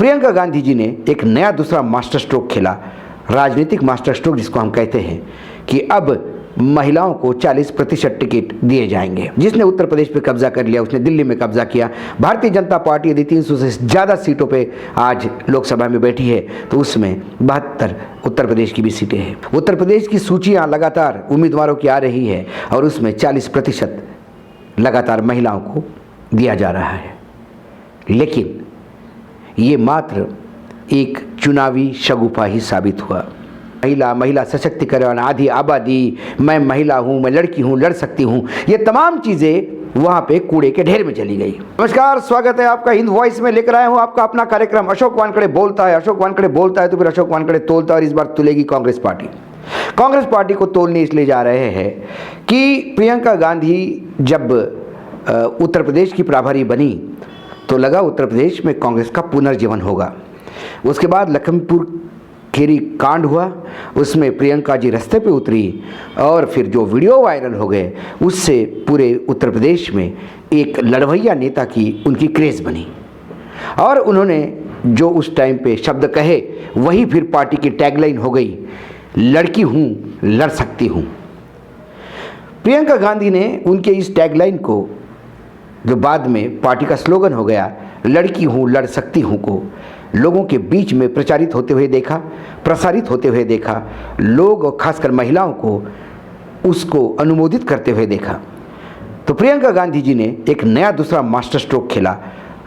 प्रियंका गांधी जी ने एक नया दूसरा मास्टर स्ट्रोक खेला, राजनीतिक मास्टर स्ट्रोक जिसको हम कहते हैं, कि अब महिलाओं को 40% टिकट दिए जाएंगे। जिसने उत्तर प्रदेश पे कब्जा कर लिया उसने दिल्ली में कब्जा किया। भारतीय जनता पार्टी यदि 300 से ज़्यादा सीटों पे आज लोकसभा में बैठी है तो उसमें 72 उत्तर प्रदेश की भी सीटें हैं। उत्तर प्रदेश की सूचियां लगातार उम्मीदवारों की आ रही है और उसमें 40% लगातार महिलाओं को दिया जा रहा है। लेकिन ये मात्र एक चुनावी शगुफा ही साबित हुआ। महिला सशक्तिकरण, आधी आबादी, मैं महिला हूँ, मैं लड़की हूँ, लड़ सकती हूँ, ये तमाम चीज़ें वहाँ पे कूड़े के ढेर में चली गई। नमस्कार, स्वागत है आपका हिंद वॉइस में। लेकर आया हूँ आपका अपना कार्यक्रम अशोक वानखड़े बोलता है। अशोक वानखड़े बोलता है तो फिर अशोक वानखड़े तोलता है, और इस बार तुलेगी कांग्रेस पार्टी। कांग्रेस पार्टी को तोलने इसलिए जा रहे हैं कि प्रियंका गांधी जब उत्तर प्रदेश की प्रभारी बनी तो लगा उत्तर प्रदेश में कांग्रेस का पुनर्जीवन होगा। उसके बाद लखीमपुर खीरी कांड हुआ, उसमें प्रियंका जी रास्ते पे उतरी और फिर जो वीडियो वायरल हो गए उससे पूरे उत्तर प्रदेश में एक लड़वैया नेता की उनकी क्रेज़ बनी। और उन्होंने जो उस टाइम पे शब्द कहे वही फिर पार्टी की टैगलाइन हो गई, लड़की हूँ, लड़ सकती हूँ। प्रियंका गांधी ने उनके इस टैगलाइन को, जो बाद में पार्टी का स्लोगन हो गया, लड़की हूँ, लड़ सकती हूँ, को लोगों के बीच में प्रचारित होते हुए देखा, प्रसारित होते हुए देखा। लोग और खासकर महिलाओं को उसको अनुमोदित करते हुए देखा। तो प्रियंका गांधी जी ने एक नया दूसरा मास्टर स्ट्रोक खेला,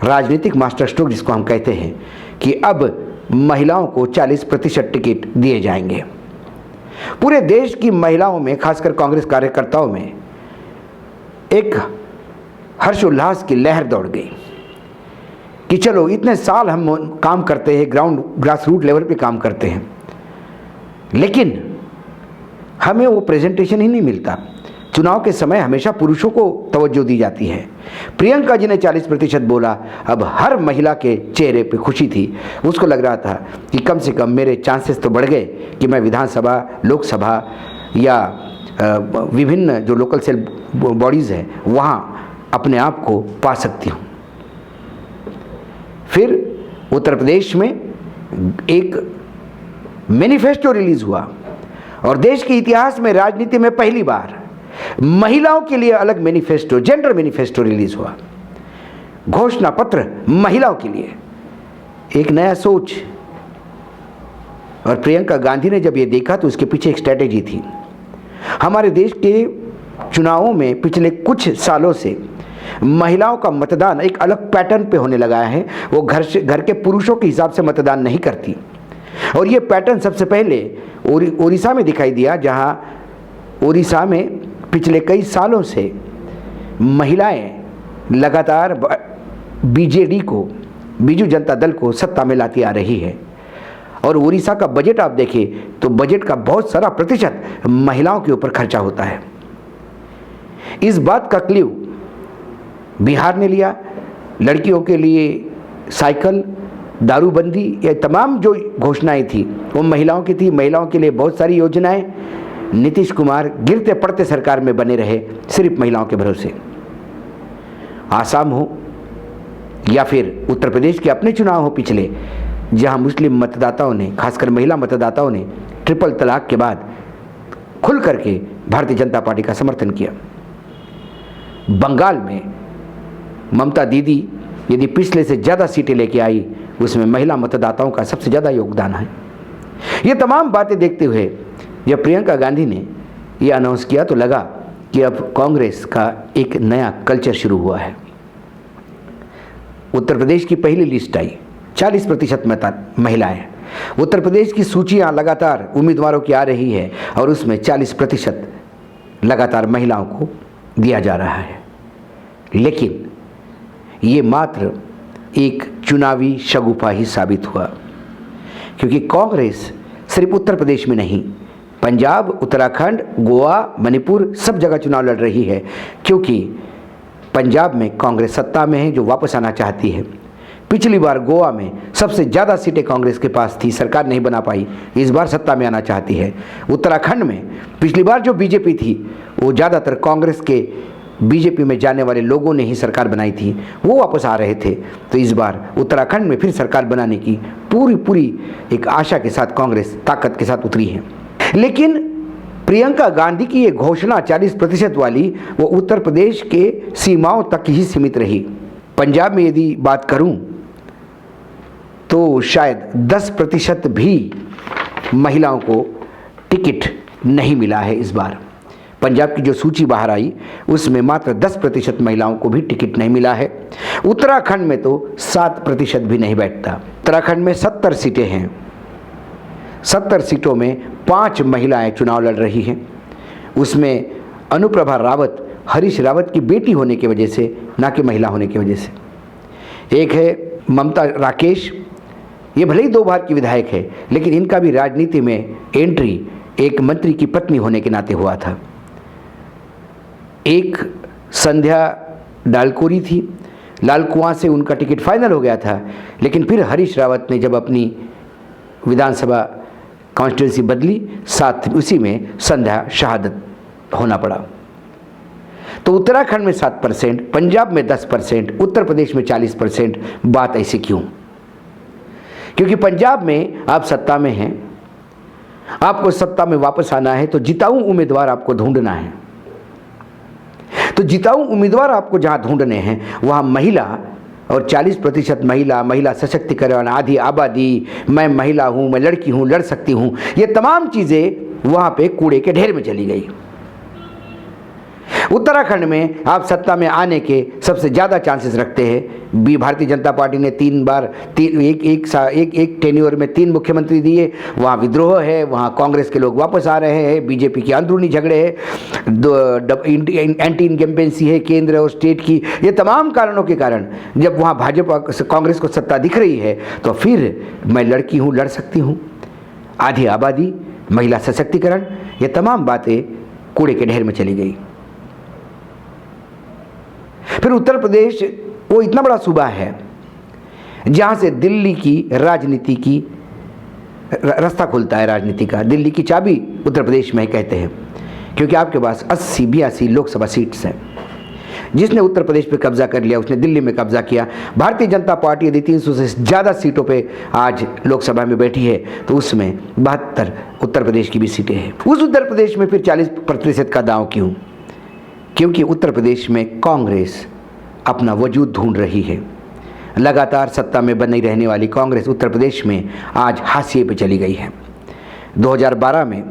राजनीतिक मास्टर स्ट्रोक जिसको हम कहते हैं, कि अब महिलाओं को 40% टिकट दिए जाएंगे। पूरे देश की महिलाओं में, खासकर कांग्रेस कार्यकर्ताओं में एक हर्षोल्लास की लहर दौड़ गई कि चलो इतने साल हम काम करते हैं, ग्रास रूट लेवल पे काम करते हैं, लेकिन हमें वो प्रेजेंटेशन ही नहीं मिलता। चुनाव के समय हमेशा पुरुषों को तवज्जो दी जाती है। प्रियंका जी ने 40% बोला। अब हर महिला के चेहरे पे खुशी थी। उसको लग रहा था कि कम से कम मेरे चांसेस तो बढ़ गए कि मैं विधानसभा, लोकसभा या विभिन्न जो लोकल सेल बॉडीज़ हैं वहाँ अपने आप को पा सकती हूँ। फिर उत्तर प्रदेश में एक मैनिफेस्टो रिलीज हुआ और देश के इतिहास में, राजनीति में पहली बार महिलाओं के लिए अलग मैनिफेस्टो, जेंडर मैनिफेस्टो रिलीज हुआ। घोषणा पत्र महिलाओं के लिए, एक नया सोच। और प्रियंका गांधी ने जब ये देखा तो उसके पीछे एक स्ट्रेटेजी थी। हमारे देश के चुनावों में पिछले कुछ सालों से महिलाओं का मतदान एक अलग पैटर्न पे होने लगा है। वो घर के पुरुषों के हिसाब से मतदान नहीं करती। और ये पैटर्न सबसे पहले उड़ीसा में दिखाई दिया, जहाँ उड़ीसा में पिछले कई सालों से महिलाएं लगातार बीजेडी को, बीजू जनता दल को सत्ता में लाती आ रही है। और उड़ीसा का बजट आप देखें तो बजट का बहुत सारा प्रतिशत महिलाओं के ऊपर खर्चा होता है। इस बात का क्ल्यू बिहार ने लिया। लड़कियों के लिए साइकिल, दारूबंदी, ये तमाम जो घोषणाएं थी वो महिलाओं की थी। महिलाओं के लिए बहुत सारी योजनाएं। नीतीश कुमार गिरते पड़ते सरकार में बने रहे सिर्फ महिलाओं के भरोसे। आसाम हो या फिर उत्तर प्रदेश के अपने चुनाव हो पिछले, जहां मुस्लिम मतदाताओं ने, खासकर महिला मतदाताओं ने ट्रिपल तलाक के बाद खुल करके भारतीय जनता पार्टी का समर्थन किया। बंगाल में ममता दीदी यदि पिछले से ज़्यादा सीटें लेके आई, उसमें महिला मतदाताओं का सबसे ज़्यादा योगदान है। ये तमाम बातें देखते हुए जब प्रियंका गांधी ने ये अनाउंस किया तो लगा कि अब कांग्रेस का एक नया कल्चर शुरू हुआ है। उत्तर प्रदेश की पहली लिस्ट आई, 40% महिलाएं। उत्तर प्रदेश की सूचियां लगातार उम्मीदवारों की आ रही है और उसमें 40% लगातार महिलाओं को दिया जा रहा है। लेकिन ये मात्र एक चुनावी शगुफा ही साबित हुआ, क्योंकि कांग्रेस सिर्फ उत्तर प्रदेश में नहीं, पंजाब, उत्तराखंड, गोवा, मणिपुर सब जगह चुनाव लड़ रही है। क्योंकि पंजाब में कांग्रेस सत्ता में है, जो वापस आना चाहती है। पिछली बार गोवा में सबसे ज़्यादा सीटें कांग्रेस के पास थी, सरकार नहीं बना पाई, इस बार सत्ता में आना चाहती है। उत्तराखंड में पिछली बार जो बीजेपी थी वो ज़्यादातर कांग्रेस के बीजेपी में जाने वाले लोगों ने ही सरकार बनाई थी, वो वापस आ रहे थे। तो इस बार उत्तराखंड में फिर सरकार बनाने की पूरी एक आशा के साथ कांग्रेस ताकत के साथ उतरी है। लेकिन प्रियंका गांधी की ये घोषणा 40% वाली वो उत्तर प्रदेश के सीमाओं तक ही सीमित रही। पंजाब में यदि बात करूं तो शायद 10% भी महिलाओं को टिकट नहीं मिला है। इस बार पंजाब की जो सूची बाहर आई उसमें मात्र 10% महिलाओं को भी टिकट नहीं मिला है। उत्तराखंड में तो 7% भी नहीं बैठता। उत्तराखंड में 70 सीटें हैं, 70 सीटों में 5 महिलाएं चुनाव लड़ रही हैं। उसमें अनुप्रभा रावत हरीश रावत की बेटी होने की वजह से, ना कि महिला होने की वजह से। एक है ममता राकेश, ये भले ही 2 बार की विधायक है, लेकिन इनका भी राजनीति में एंट्री एक मंत्री की पत्नी होने के नाते हुआ था। एक संध्या डालकोरी थी, लाल कुआं से उनका टिकट फाइनल हो गया था, लेकिन फिर हरीश रावत ने जब अपनी विधानसभा कॉन्स्टिट्यूंसी बदली, साथ उसी में संध्या शहादत होना पड़ा। तो उत्तराखंड में 7%, पंजाब में 10%, उत्तर प्रदेश में 40%। बात ऐसे क्यों? क्योंकि पंजाब में आप सत्ता में हैं, आपको सत्ता में वापस आना है तो जिताऊ उम्मीदवार आपको ढूंढना है। तो जिताऊ उम्मीदवार आपको जहां ढूंढने हैं वहां महिला और 40% महिला सशक्तिकरण, आधी आबादी, मैं महिला हूं, मैं लड़की हूं, लड़ सकती हूं, ये तमाम चीजें वहां पे कूड़े के ढेर में चली गई। उत्तराखंड में आप सत्ता में आने के सबसे ज़्यादा चांसेस रखते हैं। भारतीय जनता पार्टी ने 3 बार एक टेन्योर में 3 मुख्यमंत्री दिए। वहाँ विद्रोह है, वहाँ कांग्रेस के लोग वापस आ रहे हैं, बीजेपी की अंदरूनी झगड़े हैं, एंटी इनकम्बेंसी है केंद्र और स्टेट की। ये तमाम कारणों के कारण जब वहाँ भाजपा कांग्रेस को सत्ता दिख रही है तो फिर मैं लड़की हूँ, लड़ सकती हूँ, आधी आबादी, महिला सशक्तिकरण, ये तमाम बातें कूड़े के ढेर में चली गई। फिर उत्तर प्रदेश वो इतना बड़ा सूबा है जहां से दिल्ली की राजनीति की रास्ता खुलता है। राजनीति का दिल्ली की चाबी उत्तर प्रदेश में कहते हैं, क्योंकि आपके पास 80-82 लोकसभा सीट्स हैं। जिसने उत्तर प्रदेश पे कब्जा कर लिया उसने दिल्ली में कब्जा किया। भारतीय जनता पार्टी यदि 300 से ज़्यादा सीटों पे आज लोकसभा में बैठी है तो उसमें 72 उत्तर प्रदेश की भी सीटें हैं। उस उत्तर प्रदेश में फिर 40% का दांव क्यों? क्योंकि उत्तर प्रदेश में कांग्रेस अपना वजूद ढूंढ रही है। लगातार सत्ता में बनी रहने वाली कांग्रेस उत्तर प्रदेश में आज हाशिए पे चली गई है। 2012 में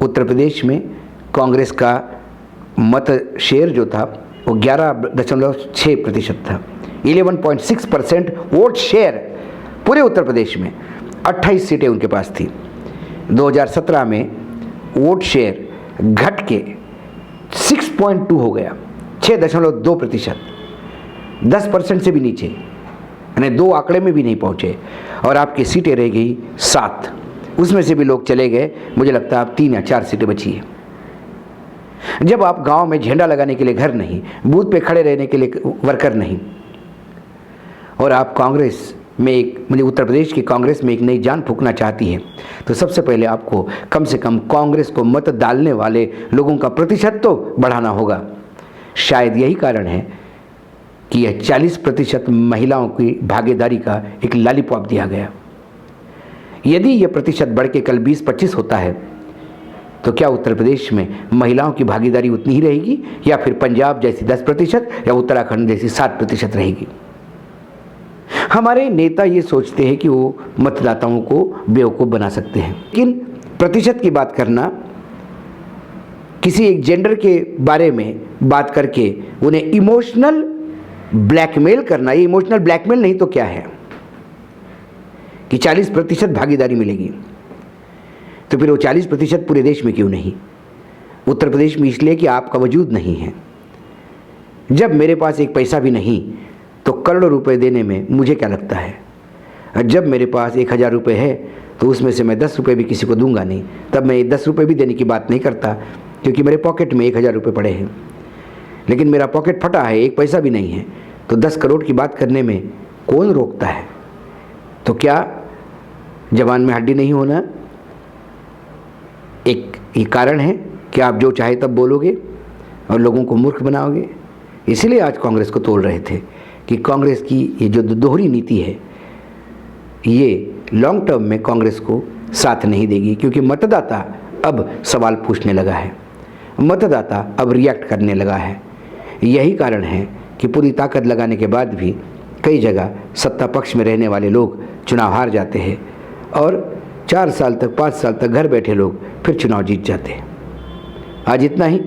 उत्तर प्रदेश में कांग्रेस का मत शेयर जो था वो 11.6% था। 11.6% वोट शेयर पूरे उत्तर प्रदेश में, 28 सीटें उनके पास थी। 2017 में वोट शेयर घट के 6.2 हो गया, 6.2%, 10% से भी नीचे, यानी 2 आंकड़े में भी नहीं पहुंचे। और आपकी सीटें रह गई 7, उसमें से भी लोग चले गए। मुझे लगता है अब 3 या 4 सीटें बची है। जब आप गांव में झंडा लगाने के लिए घर नहीं, बूथ पे खड़े रहने के लिए वर्कर नहीं, और आप कांग्रेस में मुझे उत्तर प्रदेश की कांग्रेस में एक नई जान फूंकना चाहती है, तो सबसे पहले आपको कम से कम कांग्रेस को मत डालने वाले लोगों का प्रतिशत तो बढ़ाना होगा। शायद यही कारण है कि यह 40% महिलाओं की भागीदारी का एक लॉलीपॉप दिया गया। यदि यह प्रतिशत बढ़ के कल 20-25 होता है तो क्या उत्तर प्रदेश में महिलाओं की भागीदारी उतनी ही रहेगी, या फिर पंजाब जैसी 10% या उत्तराखंड जैसी 7% रहेगी? हमारे नेता ये सोचते हैं कि वो मतदाताओं को बेवकूफ़ बना सकते हैं, लेकिन प्रतिशत की बात करना, किसी एक जेंडर के बारे में बात करके उन्हें इमोशनल ब्लैकमेल करना, ये इमोशनल ब्लैकमेल नहीं तो क्या है कि 40% भागीदारी मिलेगी, तो फिर वो 40% पूरे देश में क्यों नहीं? उत्तर प्रदेश में इसलिए कि आपका वजूद नहीं है। जब मेरे पास एक पैसा भी नहीं तो करोड़ों रुपए देने में मुझे क्या लगता है, और जब मेरे पास 1000 रुपये है तो उसमें से मैं 10 रुपये भी किसी को दूंगा नहीं। तब मैं 10 रुपये भी देने की बात नहीं करता, क्योंकि मेरे पॉकेट में 1000 रुपये पड़े हैं। लेकिन मेरा पॉकेट फटा है, एक पैसा भी नहीं है, तो 10 करोड़ की बात करने में कौन रोकता है? तो क्या जवान में हड्डी नहीं होना एक ये कारण है कि आप जो चाहे तब बोलोगे और लोगों को मूर्ख बनाओगे? इसलिए आज कांग्रेस को तोड़ रहे थे कि कांग्रेस की ये जो दोहरी नीति है ये लॉन्ग टर्म में कांग्रेस को साथ नहीं देगी, क्योंकि मतदाता अब सवाल पूछने लगा है, मतदाता अब रिएक्ट करने लगा है। यही कारण है कि पूरी ताकत लगाने के बाद भी कई जगह सत्ता पक्ष में रहने वाले लोग चुनाव हार जाते हैं और 4 साल तक 5 साल तक घर बैठे लोग फिर चुनाव जीत जाते हैं। आज इतना ही,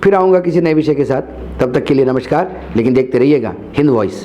फिर आऊँगा किसी नए विषय के साथ। तब तक के लिए नमस्कार, लेकिन देखते रहिएगा हिंद वॉइस।